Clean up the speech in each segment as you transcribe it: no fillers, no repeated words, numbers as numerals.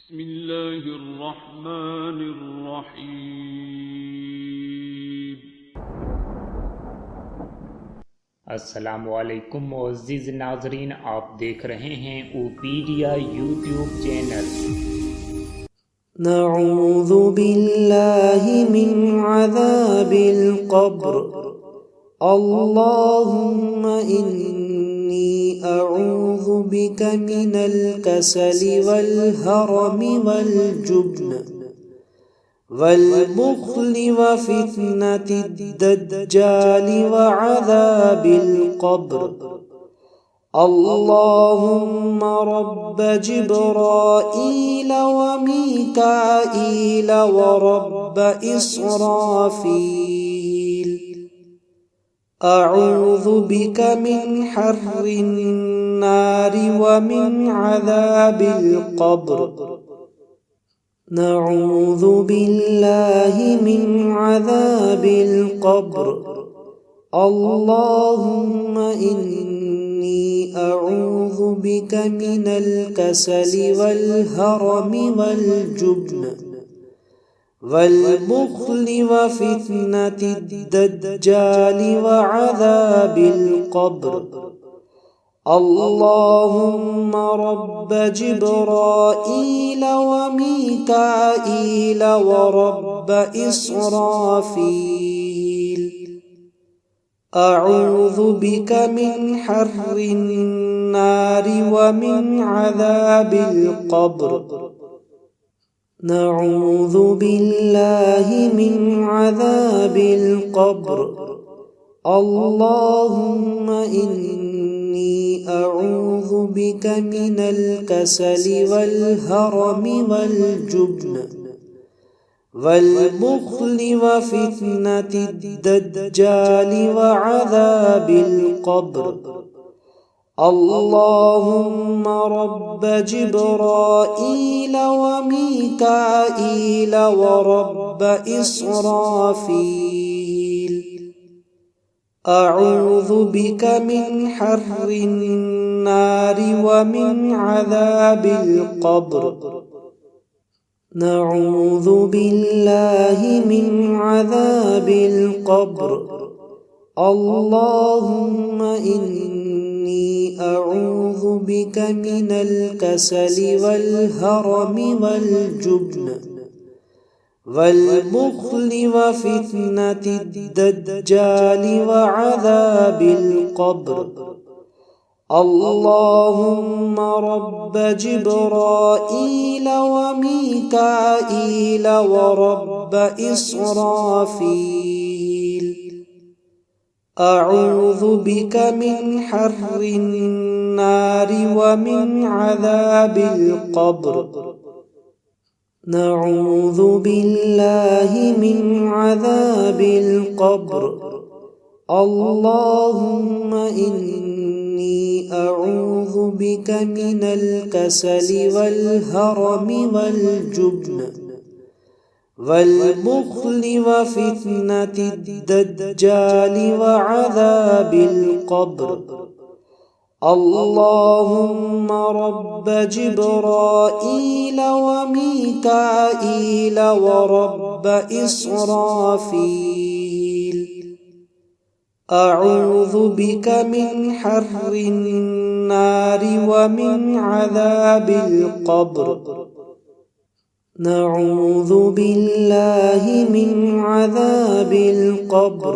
بسم الله الرحمن الرحيم. अस्सलामुअलैकुम मुअज़्ज़िज़ नाज़रीन, आप देख रहे हैं उपेडिया यूट्यूब चैनल। नऊज़ु बिल्लाहि मिन अज़ाबिल क़ब्र। अल्लाहुम्मा इन्नी अऊज़ु बिका मिनल कसली वल हरमि वल जुब्न والبخل وفتنة الدجال وعذاب القبر. اللهم رب جبرائيل وميكائيل ورب إسرافيل، أعوذ بك من حر النار ومن عذاب القبر. نعوذ بالله من عذاب القبر. اللهم إني أعوذ بك من الكسل والهرم والجبن والبخل وفتنة الدجال وعذاب القبر. اللهم رب جبرائيل وميكائيل ورب إسرافيل، أعوذ بك من حر النار ومن عذاب القبر. نعوذ بالله من عذاب القبر. اللهم إني أعوذ بك من الكسل والهرم والجبن والبخل وفتنة الدجال وعذاب القبر. اللهم رب جبرائيل وميكائيل ورب إسرافيل، أعوذ بك من حر النار ومن عذاب القبر. نعوذ بالله من عذاب القبر. اللهم إني أعوذ بك من الكسل والهرم والجبن والبخل وفتنة الدجال وعذاب القبر. اللهم رب جبرائيل وميكائيل ورب إسرافيل، أعوذ بك من حر النار ومن عذاب القبر. نعوذ بالله من عذاب القبر. اللهم إني أعوذ بك من الكسل والهرم والجبن والبخل وفتنة الدجال وعذاب القبر. اللهم رب جبرائيل وميكائيل ورب إسرافيل، أعوذ بك من حر النار ومن عذاب القبر. نعوذ بالله من عذاب القبر.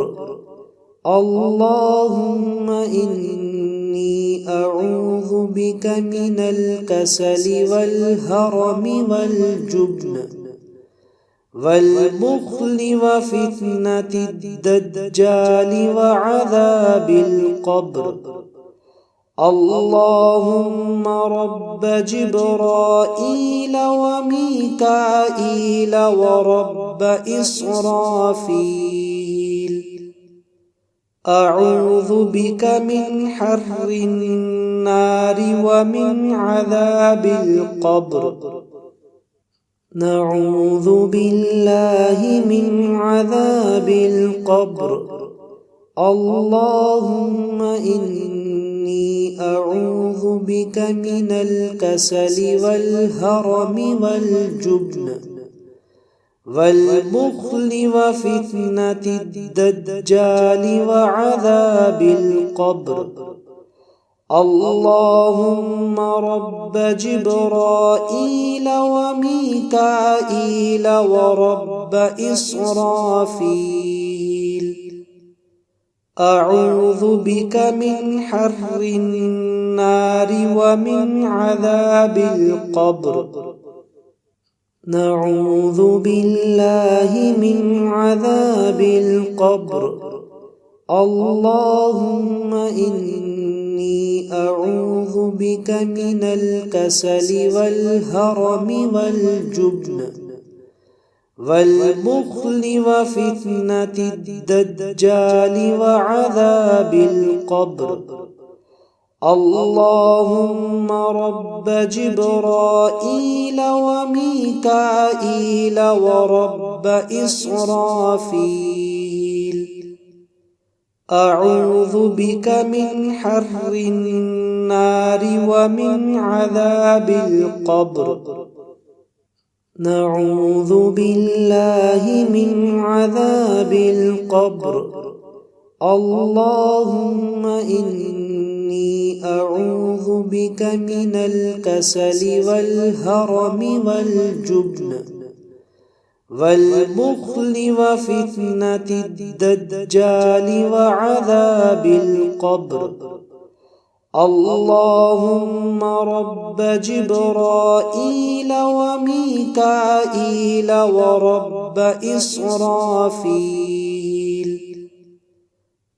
اللهم إني أعوذ بك من الكسل والهرم والجبن والبخل وفتنة الدجال وعذاب القبر. اللهم رب جبرائيل وميكائيل ورب إسرافيل، أعوذ بك من حر النار ومن عذاب القبر. نعوذ بالله من عذاب القبر. اللهم إني إني أعوذ بك من الكسل والهرم والجبن والبخل وفتنة الدجال وعذاب القبر. اللهم رب جبرائيل وميكائيل ورب إسرافيل، أعوذ بك من حر النار ومن عذاب القبر. نعوذ بالله من عذاب القبر. اللهم إني أعوذ بك من الكسل والهرم والجبن والبخل وفتنة الدجال وعذاب القبر. اللهم رب جبرائيل وميكائيل ورب إسرافيل، أعوذ بك من حر النار ومن عذاب القبر. نعوذ بالله من عذاب القبر. اللهم إني أعوذ بك من الكسل والهرم والجبن والبخل وفتنة الدجال وعذاب القبر. اللهم رب جبرائيل وميكائيل ورب إسرافيل،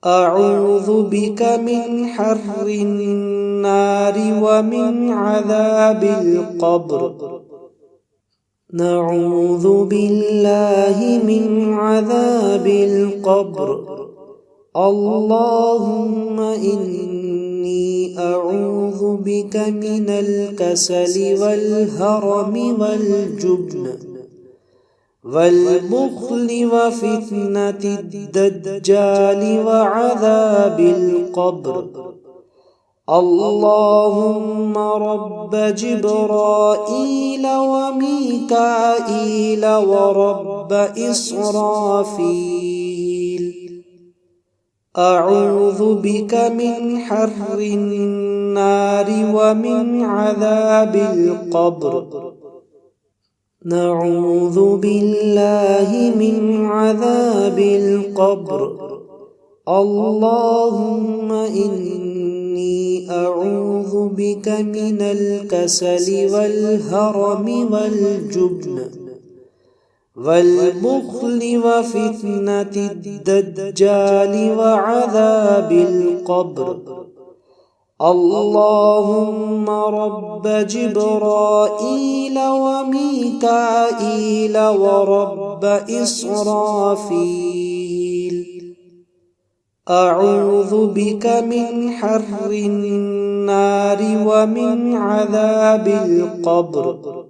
أعوذ بك من حر النار ومن عذاب القبر. نعوذ بالله من عذاب القبر. اللهم إني أعوذ بك من الكسل والهرم والجبن والبخل وفتنة الدجال وعذاب القبر. اللهم رب جبرائيل وميكائيل ورب إسرافيل، أعوذ بك من حر النار ومن عذاب القبر. نعوذ بالله من عذاب القبر. اللهم إني أعوذ بك من الكسل والهرم والجبن والبخل وفتنة الدجال وعذاب القبر. اللهم رب جبرائيل وميكائيل ورب إسرافيل، أعوذ بك من حر النار ومن عذاب القبر.